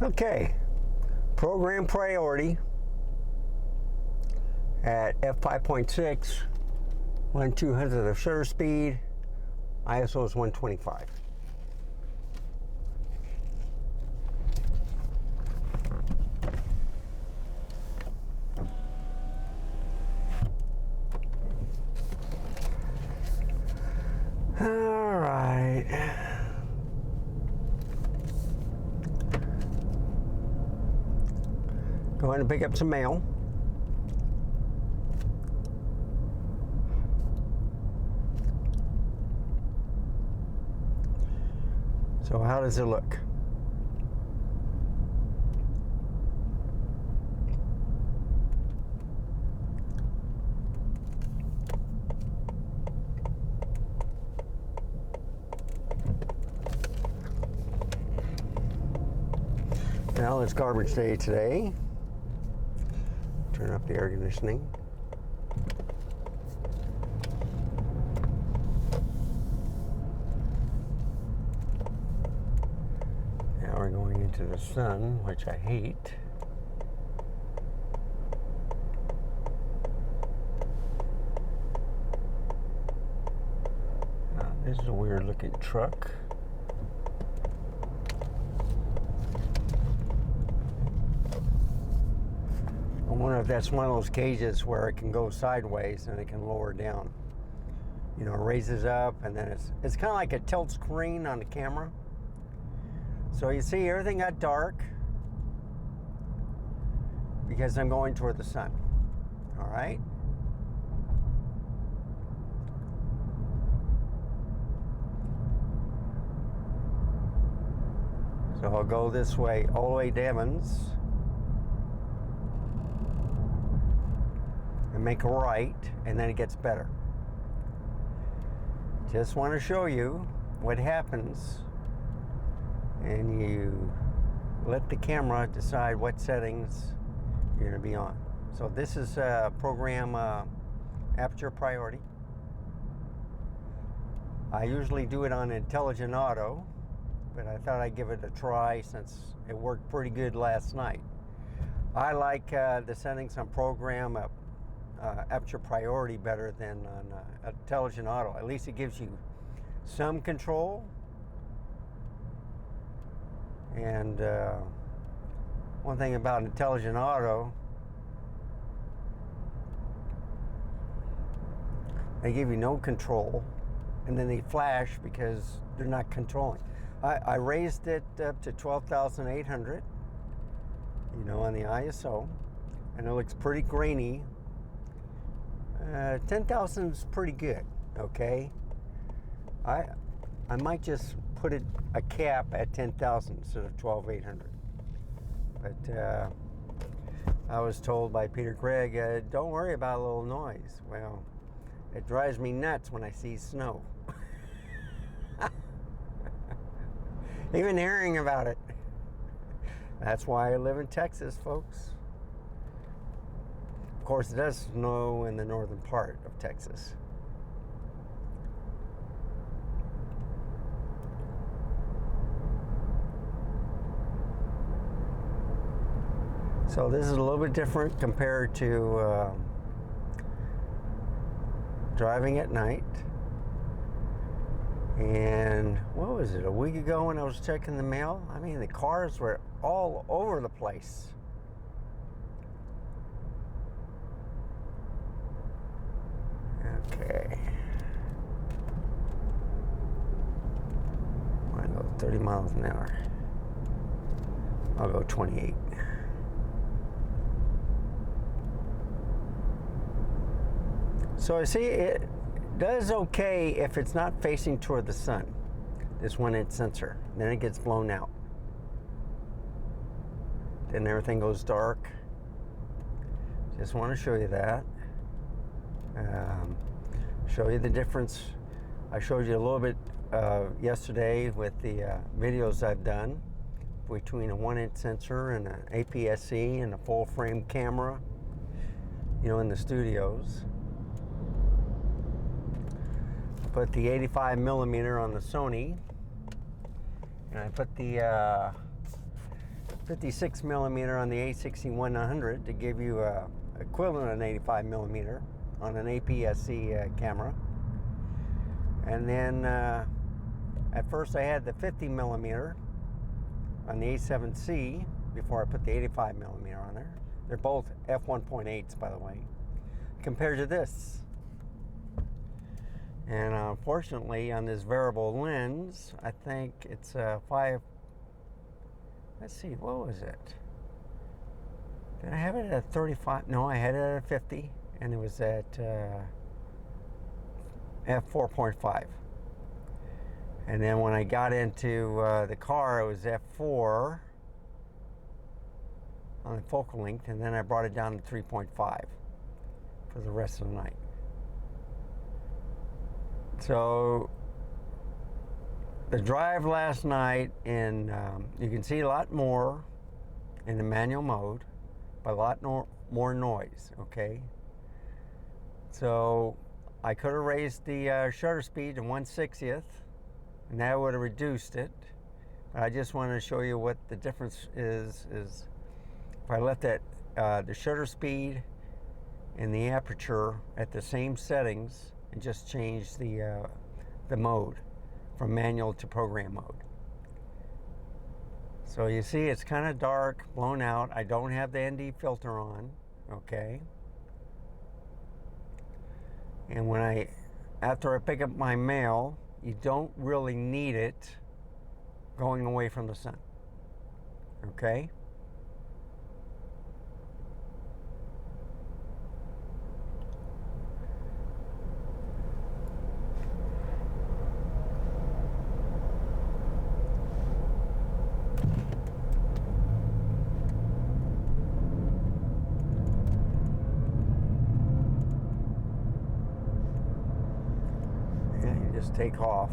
Okay, program priority at f5.6, 1/200th of shutter speed, ISO is 125. All right. Going to pick up some mail. So how does it look? Now it's garbage day today. Turn up the air conditioning. Now we're going into the sun, which I hate. This is a weird looking truck. I wonder if that's one of those cages where it can go sideways and it can lower down. You know, it raises up, and then it's kind of like a tilt screen on the camera. So you see everything got dark because I'm going toward the sun. All right. So I'll go this way all the way to Evans. And make a right, and then it gets better. Just want to show you what happens, and you let the camera decide what settings you're going to be on. So this is program aperture priority. I usually do it on intelligent auto, but I thought I'd give it a try since it worked pretty good last night. I like the settings on program aperture priority better than on intelligent auto. At least it gives you some control. And one thing about intelligent auto, they give you no control, and then they flash because they're not controlling. I raised it up to 12,800, you know, on the ISO, and it looks pretty grainy. 10,000 is pretty good, okay? I might just put a cap at 10,000 instead of 12,800. But I was told by Peter Craig, don't worry about a little noise. Well, it drives me nuts when I see snow. Even hearing about it. That's why I live in Texas, folks. Of course, it does snow in the northern part of Texas. So this is a little bit different compared to driving at night. And what was it, a week ago when I was checking the mail? I mean, the cars were all over the place. Okay. I go 30 miles an hour. I'll go 28. So I see it does okay if it's not facing toward the sun. This 1-inch sensor. Then it gets blown out. Then everything goes dark. Just want to show you that. Show you the difference. I showed you a little bit yesterday with the videos I've done between a 1-inch sensor and an APS-C and a full frame camera, you know, in the studios. Put the 85mm on the Sony, and I put the 56 millimeter on the A6100 to give you a equivalent of an 85 millimeter on an APS-C camera. And then at first I had the 50 millimeter on the A7C before I put the 85 millimeter on there. They're both f1.8s, by the way, compared to this. And unfortunately, on this variable lens, I think it's a 5. Let's see, what was it? Did I have it at 35? No, I had it at 50, and it was at f4.5. And then when I got into the car, it was f4 on the focal length, and then I brought it down to 3.5 for the rest of the night. So the drive last night, in you can see a lot more in the manual mode, but a lot more noise, okay? So I could have raised the shutter speed to 1/60th, and that would have reduced it. But I just wanted to show you what the difference is if I left that the shutter speed and the aperture at the same settings and just changed the mode from manual to program mode. So you see it's kind of dark, blown out. I don't have the ND filter on, okay? And after I pick up my mail, you don't really need it going away from the sun, okay? Take off.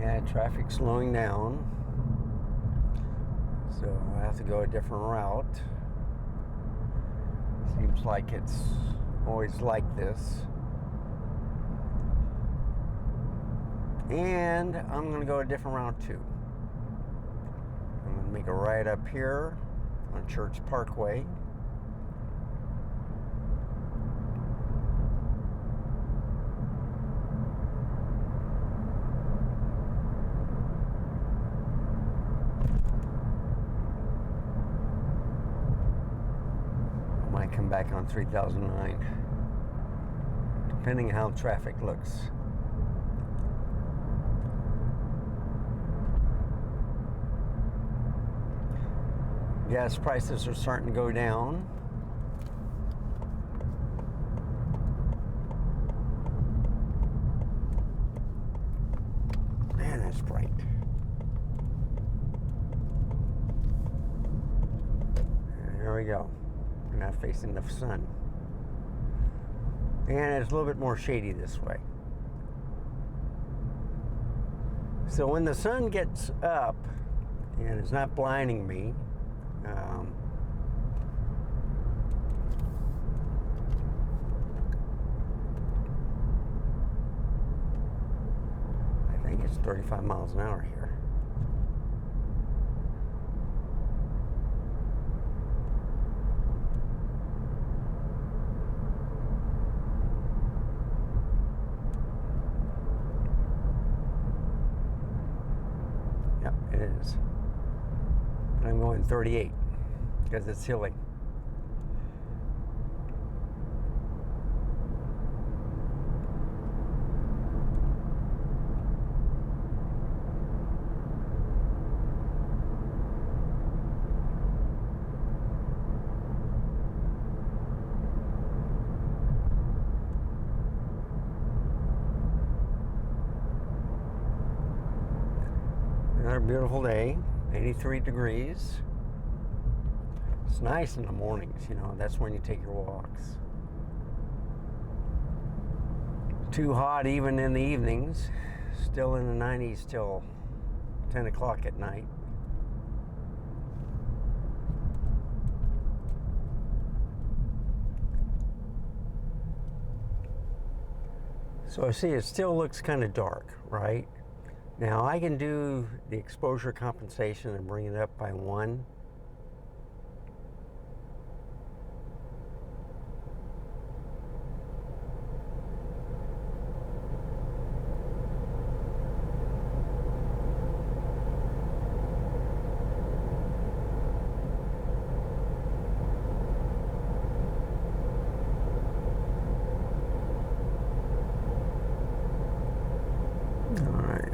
Yeah, traffic's slowing down, so I have to go a different route. Seems like it's always like this. And I'm going to go a different route too. I'm going to make a right up here on Church Parkway. I might come back on 3009, depending how traffic looks. Gas prices are starting to go down. Man, that's bright. And there we go. We're not facing the sun. And it's a little bit more shady this way. So when the sun gets up and it's not blinding me, I think it's 35 miles an hour here. Yep, it is. And I'm going 38 because it's hilly. Another beautiful day, 83 degrees. It's nice in the mornings, you know, that's when you take your walks. Too hot even in the evenings, still in the 90s till 10 o'clock at night. So I see it still looks kind of dark, right? Now I can do the exposure compensation and bring it up by 1.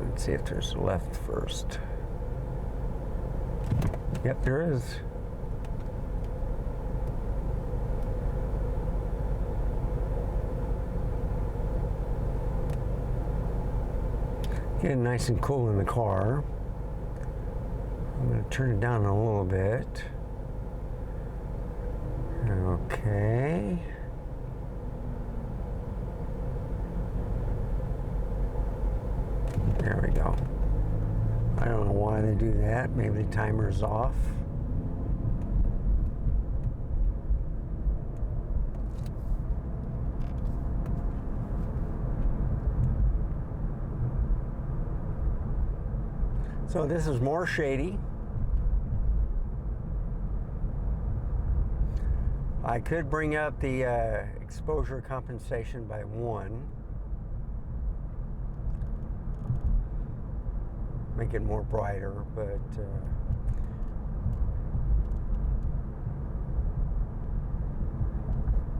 Let's see if there's left first. Yep, there is. Getting nice and cool in the car. I'm going to turn it down a little bit. Okay. There we go. I don't know why they do that. Maybe the timer's off. So this is more shady. I could bring up the exposure compensation by 1. Make it more brighter, but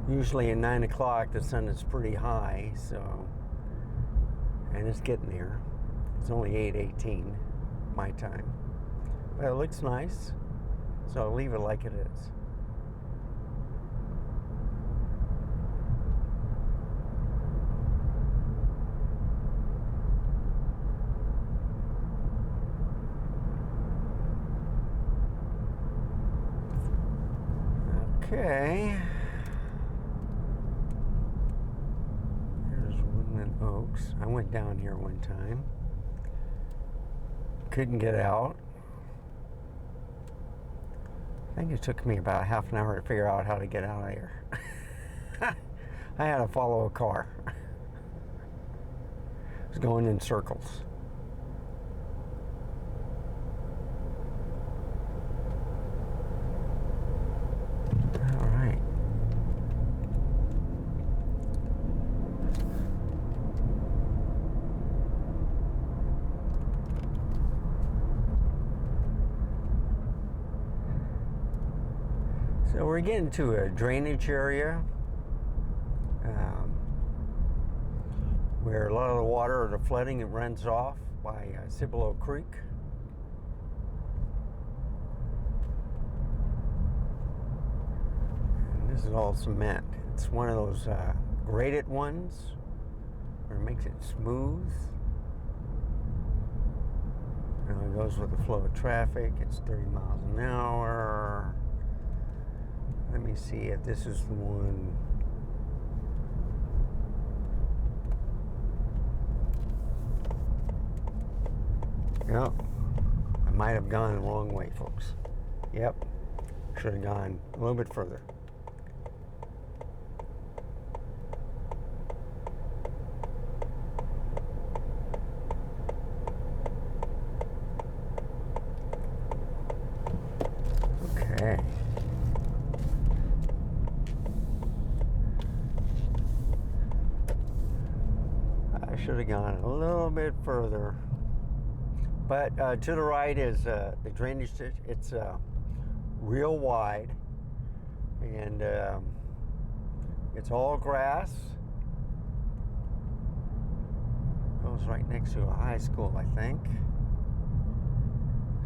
usually at 9 o'clock the sun is pretty high, so, and it's getting there. It's only 8:18 my time, but it looks nice, so I'll leave it like it is. Okay. Here's Woodland Oaks. I went down here one time. Couldn't get out. I think it took me about half an hour to figure out how to get out of here. I had to follow a car. It was going in circles. So we're getting to a drainage area where a lot of the water or the flooding, it runs off by Cibolo Creek. And this is all cement. It's one of those graded ones where it makes it smooth. And it goes with the flow of traffic. It's 30 miles an hour. Let me see if this is the one. Yep. I might have gone the wrong way, folks. Yep. Should have gone a little bit further. Okay. Should have gone a little bit further, but to the right is the drainage ditch. It's real wide, and it's all grass. Goes right next to a high school, I think.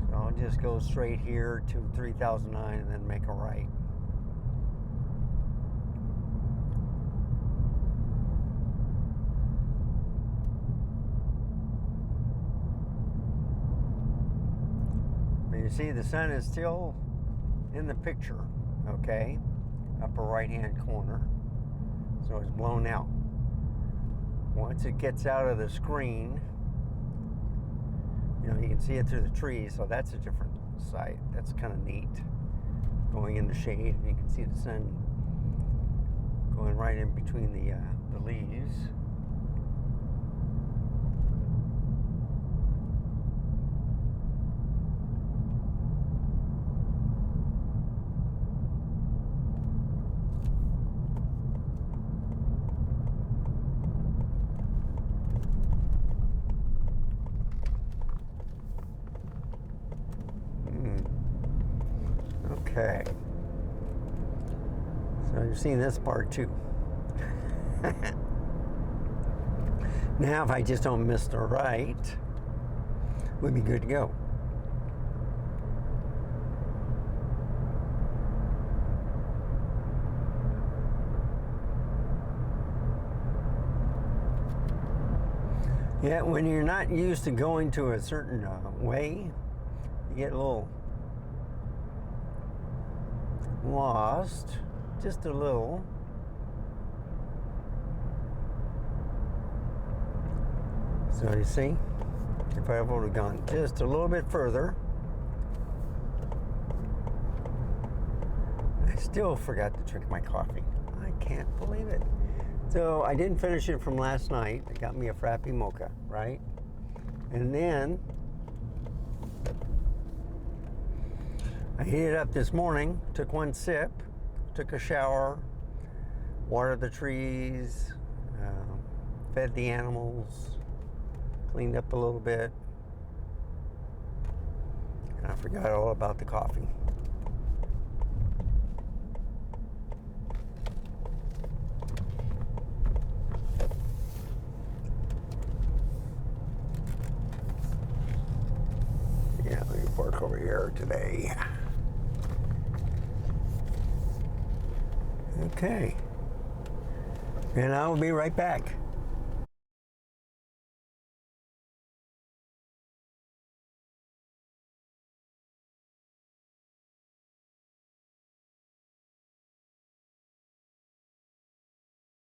So I'll just go straight here to 3009 and then make a right. You see the sun is still in the picture, okay? Upper right-hand corner. So it's blown out. Once it gets out of the screen, you know, you can see it through the trees, so that's a different sight. That's kind of neat. Going in the shade, and you can see the sun going right in between the leaves. Okay. So you've seen this part too. Now if I just don't miss the right, we'd be good to go. Yeah, when you're not used to going to a certain way, you get a little lost, just a little. So you see, if I would have gone just a little bit further, I still forgot to drink my coffee. I can't believe it. So I didn't finish it from last night. It got me a Frappy Mocha, right? And then I heated up this morning, took one sip, took a shower, watered the trees, fed the animals, cleaned up a little bit, and I forgot all about the coffee. Yeah, let me park over here today. Okay. And I will be right back.